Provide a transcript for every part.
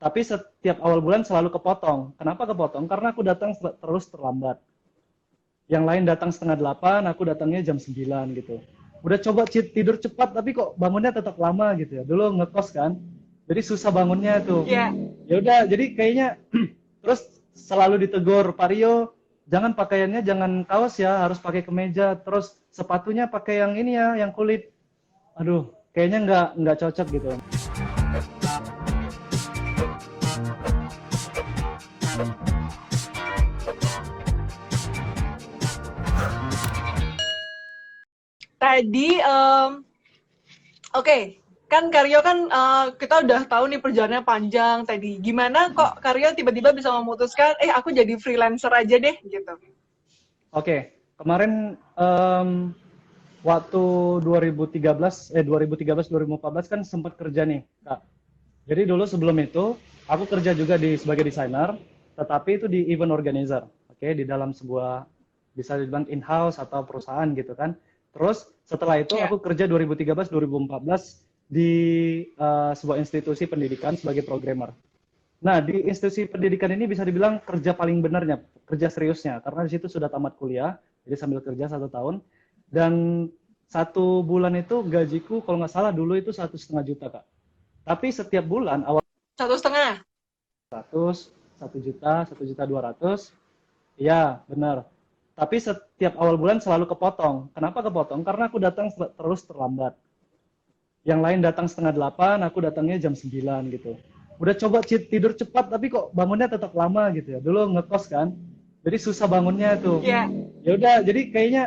Tapi setiap awal bulan selalu kepotong. Kenapa kepotong? Karena aku datang terus terlambat. Yang lain datang setengah 8, aku datangnya jam 9 gitu. Udah coba tidur cepat, tapi kok bangunnya tetap lama gitu ya. Dulu ngekos kan, jadi susah bangunnya tuh. Iya. Ya udah, jadi kayaknya terus selalu ditegur, Pak Rio, jangan pakaiannya jangan kaos ya, harus pakai kemeja. Terus sepatunya pakai yang ini ya, yang kulit. Aduh, kayaknya nggak cocok gitu. Tadi, oke, kan Karyo kan kita udah tahu nih perjalanannya panjang tadi. Gimana kok Karyo tiba-tiba bisa memutuskan, aku jadi freelancer aja deh gitu. Oke, kemarin waktu 2013 kan sempat kerja nih, Kak. Jadi dulu sebelum itu aku kerja juga sebagai desainer, tetapi itu di event organizer, oke, di dalam sebuah bisa dibilang in-house atau perusahaan gitu kan. Terus setelah itu Ya. aku kerja 2013-2014 di sebuah institusi pendidikan sebagai programmer. Nah, di institusi pendidikan ini bisa dibilang kerja paling benarnya, kerja seriusnya, karena di situ sudah tamat kuliah, jadi sambil kerja 1 tahun, dan 1 bulan itu gajiku kalau nggak salah dulu itu 1,5 juta, Kak. Tapi setiap bulan awal 1,5. 100, 1 juta, 1,2 juta, iya benar. Tapi setiap awal bulan selalu kepotong. Kenapa kepotong? Karena aku datang terus terlambat. Yang lain datang setengah 8, aku datangnya jam 9 gitu. Udah coba tidur cepat, tapi kok bangunnya tetap lama gitu ya. Dulu ngekos kan, jadi susah bangunnya tuh. Ya. Ya udah, jadi kayaknya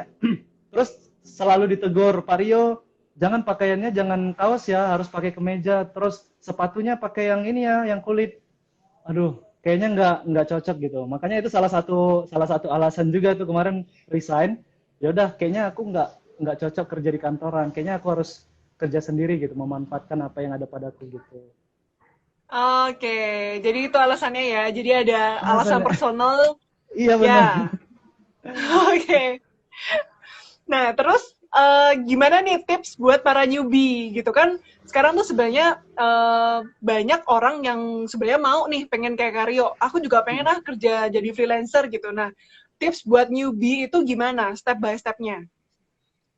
terus selalu ditegur, Pak Rio, jangan pakaiannya jangan kaos ya, harus pakai kemeja. Terus sepatunya pakai yang ini ya, yang kulit. Aduh, kayaknya nggak cocok gitu. Makanya itu salah satu alasan juga tuh kemarin resign. Ya udah, kayaknya aku nggak cocok kerja di kantoran. Kayaknya aku harus kerja sendiri gitu, memanfaatkan apa yang ada padaku gitu. Oke, jadi itu alasannya ya. Jadi ada alasan Alasannya, personal, iya benar. ya. Oke. Nah, terus gimana nih tips buat para newbie gitu kan? Sekarang tuh sebenarnya banyak orang yang sebenarnya mau nih pengen kayak Karyo. Aku juga pengen kerja jadi freelancer gitu. Nah, tips buat newbie itu gimana step by step-nya?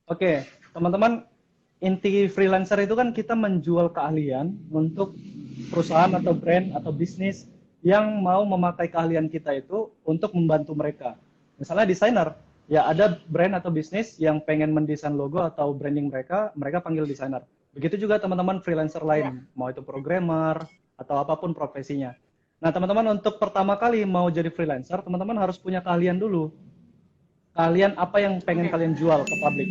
Oke, teman-teman, inti freelancer itu kan kita menjual keahlian untuk perusahaan atau brand atau bisnis yang mau memakai keahlian kita itu untuk membantu mereka. Misalnya desainer, ya ada brand atau bisnis yang pengen mendesain logo atau branding mereka, mereka panggil desainer. Begitu juga teman-teman freelancer Ya. lain, mau itu programmer atau apapun profesinya. Nah, teman-teman untuk pertama kali mau jadi freelancer, teman-teman harus punya keahlian dulu. Kalian apa yang pengen Oke. kalian jual ke publik,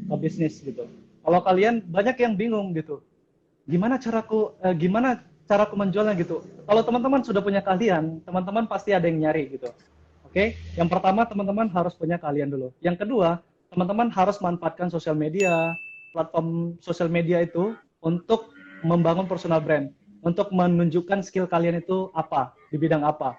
ke bisnis gitu. Kalau kalian banyak yang bingung gitu, gimana caraku menjualnya gitu. Kalau teman-teman sudah punya keahlian, teman-teman pasti ada yang nyari gitu. Oke, yang pertama teman-teman harus punya keahlian dulu. Yang kedua, teman-teman harus manfaatkan sosial media, platform sosial media itu untuk membangun personal brand, untuk menunjukkan skill kalian itu apa, di bidang apa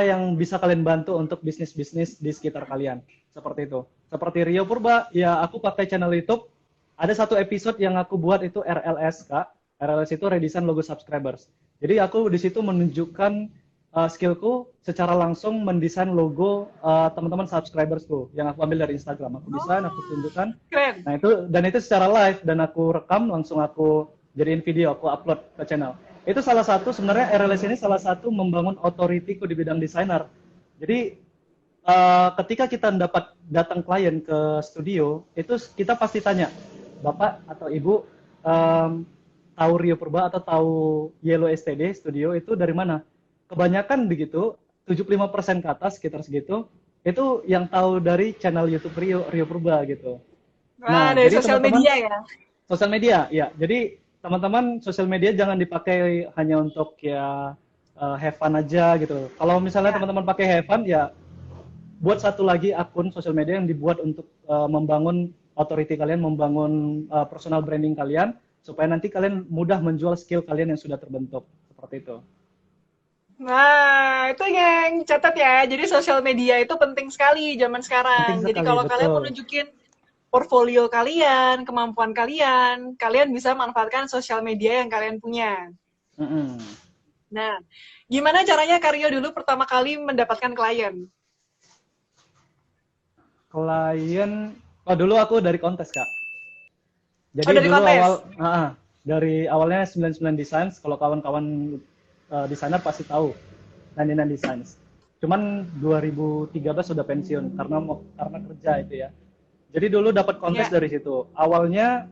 yang bisa kalian bantu untuk bisnis-bisnis di sekitar kalian. Seperti itu. Seperti Rio Purba, ya aku pakai channel YouTube. Ada satu episode yang aku buat itu RLS, Kak. RLS itu Redesign Logo Subscribers. Jadi aku di situ menunjukkan skillku secara langsung mendesain logo teman-teman subscribersku yang aku ambil dari Instagram. Aku desain, aku tunjukkan. Keren. Nah itu secara live dan aku rekam langsung aku jadiin video, aku upload ke channel. Itu salah satu sebenarnya RLS ini salah satu membangun authority-ku di bidang desainer. Jadi ketika kita datang klien ke studio, itu kita pasti tanya, Bapak atau Ibu tahu Rio Purba atau tahu Yellow STD Studio itu dari mana? Kebanyakan begitu, 75% ke atas sekitar segitu, itu yang tahu dari channel YouTube Rio Purba gitu. Wah, Nah, dari jadi sosial teman-teman, media ya. sosial media, ya. Jadi teman-teman sosial media jangan dipakai hanya untuk ya have fun aja gitu. Kalau misalnya Ya. teman-teman pakai have fun, ya buat satu lagi akun sosial media yang dibuat untuk membangun authority kalian, membangun personal branding kalian, supaya nanti kalian mudah menjual skill kalian yang sudah terbentuk. Seperti itu. Nah, itu yang catat ya. Jadi sosial media itu penting sekali zaman sekarang. Penting Jadi sekali, kalau kalian mau betul. nunjukin portfolio kalian, kemampuan kalian, kalian bisa manfaatkan sosial media yang kalian punya. Mm-mm. Nah, gimana caranya Karyo dulu pertama kali mendapatkan klien? Klien, oh dulu aku dari kontes Kak. Oh, Jadi dari dulu kontes? dari awalnya 99 Designs, kalau kawan-kawan desainer pasti tahu 99 Designs. Cuman 2013 sudah pensiun karena kerja itu ya. Jadi dulu dapat kontes Ya. dari situ. Awalnya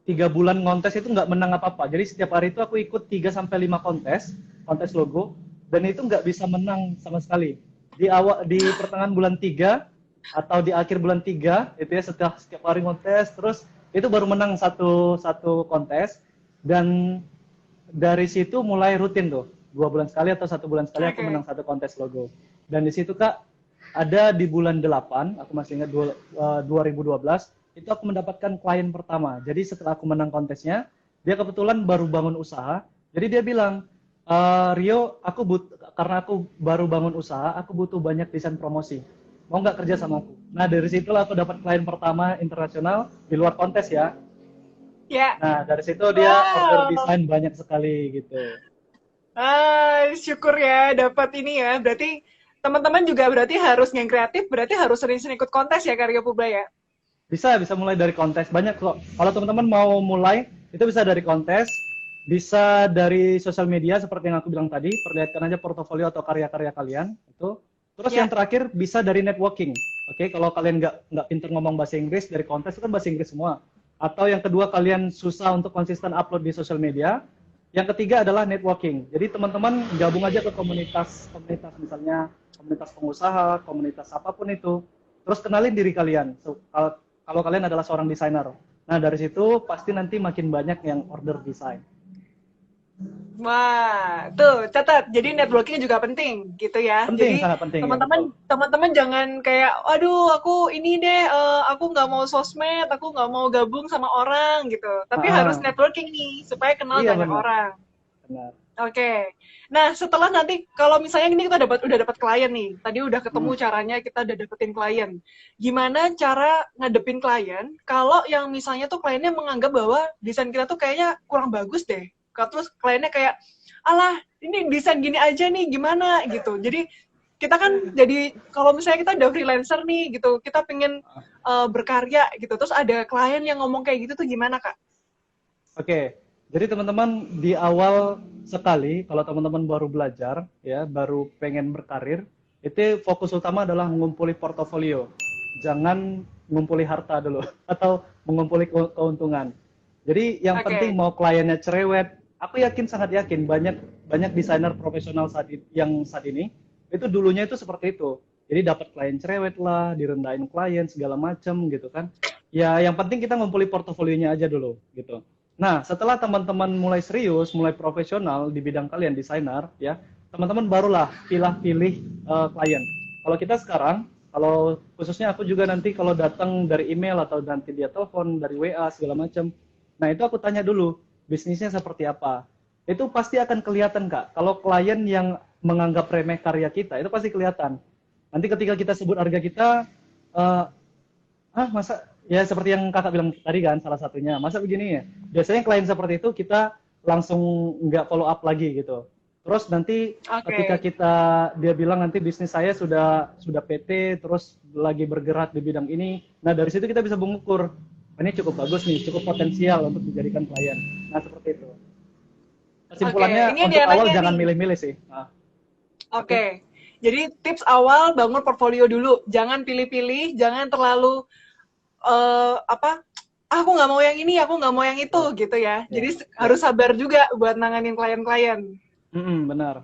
3 bulan kontes itu nggak menang apa-apa. Jadi setiap hari itu aku ikut 3 sampai 5 kontes logo, dan itu nggak bisa menang sama sekali. Di pertengahan bulan 3 atau di akhir bulan 3 itu ya, setelah setiap hari kontes terus itu baru menang satu satu kontes, dan dari situ mulai rutin tuh 2 bulan sekali atau 1 bulan sekali aku Oke. menang satu kontes logo. Dan di situ Kak, ada di bulan 8, aku masih ingat 2012, itu aku mendapatkan klien pertama. Jadi setelah aku menang kontesnya, dia kebetulan baru bangun usaha. Jadi dia bilang, Rio, karena aku baru bangun usaha, aku butuh banyak desain promosi. Mau nggak kerja sama aku? Nah dari situlah aku dapat klien pertama internasional di luar kontes ya. Ya. Nah dari situ dia order Wow. desain banyak sekali gitu. Syukur ya dapat ini ya. Berarti teman-teman juga berarti harus yang kreatif, berarti harus sering-sering ikut kontes ya Karyo Publa ya. Bisa mulai dari kontes. Banyak kok. Kalau teman-teman mau mulai, itu bisa dari kontes, bisa dari sosial media seperti yang aku bilang tadi, perlihatkan aja portofolio atau karya-karya kalian itu. Terus yang Ya. terakhir bisa dari networking. Oke, kalau kalian nggak pinter ngomong bahasa Inggris, dari kontes itu kan bahasa Inggris semua. Atau yang kedua, kalian susah untuk konsisten upload di sosial media. Yang ketiga adalah networking. Jadi teman-teman gabung aja ke komunitas misalnya komunitas pengusaha, komunitas apapun itu. Terus kenalin diri kalian. Kalau kalian adalah seorang desainer. Nah, dari situ pasti nanti makin banyak yang order desain. Wah, tuh catat. Jadi networking juga penting gitu ya. Penting, Jadi sangat penting ya, betul. teman-teman jangan kayak, aduh aku ini deh, aku nggak mau sosmed, aku nggak mau gabung sama orang gitu. Tapi harus Ah, networking nih supaya kenal iya banyak benar, orang. benar. Oke. Nah, setelah nanti kalau misalnya ini kita udah dapat klien nih, tadi udah ketemu Hmm. caranya kita udah dapetin klien. Gimana cara ngadepin klien kalau yang misalnya tuh kliennya menganggap bahwa desain kita tuh kayaknya kurang bagus deh. Terus kliennya kayak, alah ini desain gini aja nih, gimana gitu. Jadi kita kan jadi kalau misalnya kita udah freelancer nih gitu, kita pengen berkarya gitu. Terus ada klien yang ngomong kayak gitu tuh gimana Kak? Oke, jadi teman-teman di awal sekali, kalau teman-teman baru belajar, ya, baru pengen berkarir, itu fokus utama adalah mengumpuli portofolio. Jangan mengumpuli harta dulu, atau mengumpuli keuntungan. Jadi yang penting Oke. mau kliennya cerewet, aku yakin, sangat yakin, banyak desainer profesional yang saat ini, itu dulunya itu seperti itu. Jadi dapat klien cerewet lah, direndahin klien, segala macem gitu kan. Ya yang penting kita ngumpuli portofolionya aja dulu gitu. Nah, setelah teman-teman mulai serius, mulai profesional di bidang kalian, desainer, ya, teman-teman barulah pilih-pilih klien. Kalau kita sekarang, kalau khususnya aku juga nanti kalau datang dari email atau nanti dia telepon dari WA segala macam, nah itu aku tanya dulu bisnisnya seperti apa. Itu pasti akan kelihatan Kak. Kalau klien yang menganggap remeh karya kita, itu pasti kelihatan. Nanti ketika kita sebut harga kita, eh, masa ya seperti yang kakak bilang tadi kan, salah satunya masa begini ya, biasanya klien seperti itu kita langsung nggak follow up lagi gitu. Terus nanti ketika Oke. dia bilang nanti bisnis saya sudah PT terus lagi bergerak di bidang ini, nah dari situ kita bisa mengukur ini cukup bagus nih, cukup potensial untuk dijadikan klien. Nah seperti itu, Oke, kesimpulannya ini ada untuk yang awal nanya jangan nih. milih-milih sih. Oke. Oke. Jadi tips awal bangun portfolio dulu. Jangan pilih-pilih, jangan terlalu apa? Aku nggak mau yang ini, aku nggak mau yang itu Ya, gitu ya. Jadi ya, harus ya. sabar juga buat nanganin klien-klien. Benar.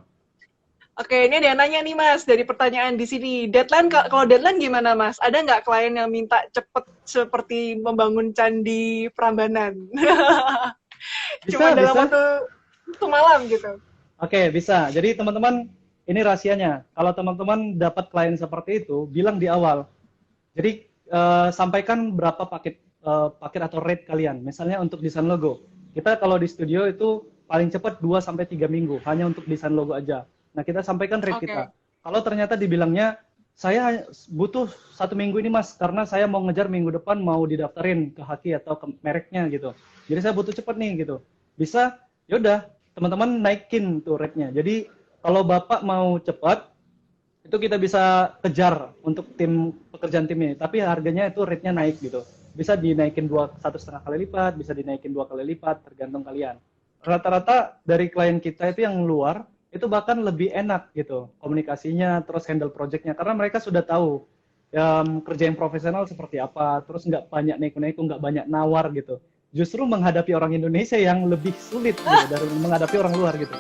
Oke, ini ada yang nanya nih Mas dari pertanyaan di sini. Deadline kalau deadline gimana Mas? Ada nggak klien yang minta cepet seperti membangun candi Prambanan? Cuma Bisa, dalam bisa. waktu semalam gitu. Oke, bisa. Jadi teman-teman, ini rahasianya. Kalau teman-teman dapat klien seperti itu, bilang di awal. Jadi sampaikan berapa paket atau rate kalian. Misalnya untuk desain logo. Kita kalau di studio itu paling cepat 2 sampai 3 minggu hanya untuk desain logo aja. Nah, kita sampaikan rate kita. Oke. Kalau ternyata dibilangnya saya butuh 1 minggu ini Mas, karena saya mau ngejar minggu depan mau didaftarin ke Haki atau ke mereknya gitu. Jadi saya butuh cepet nih gitu. Bisa, yaudah teman-teman naikin tuh rate-nya. Jadi kalau Bapak mau cepat, itu kita bisa kejar untuk pekerjaan timnya, tapi harganya itu rate-nya naik gitu. Bisa dinaikin 1,5 kali lipat, bisa dinaikin 2 kali lipat, tergantung kalian. Rata-rata dari klien kita itu yang luar, itu bahkan lebih enak gitu komunikasinya, terus handle project-nya, karena mereka sudah tahu kerja yang profesional seperti apa, terus nggak banyak neko-neko, nggak banyak nawar gitu. Justru menghadapi orang Indonesia yang lebih sulit gitu, dari menghadapi orang luar gitu.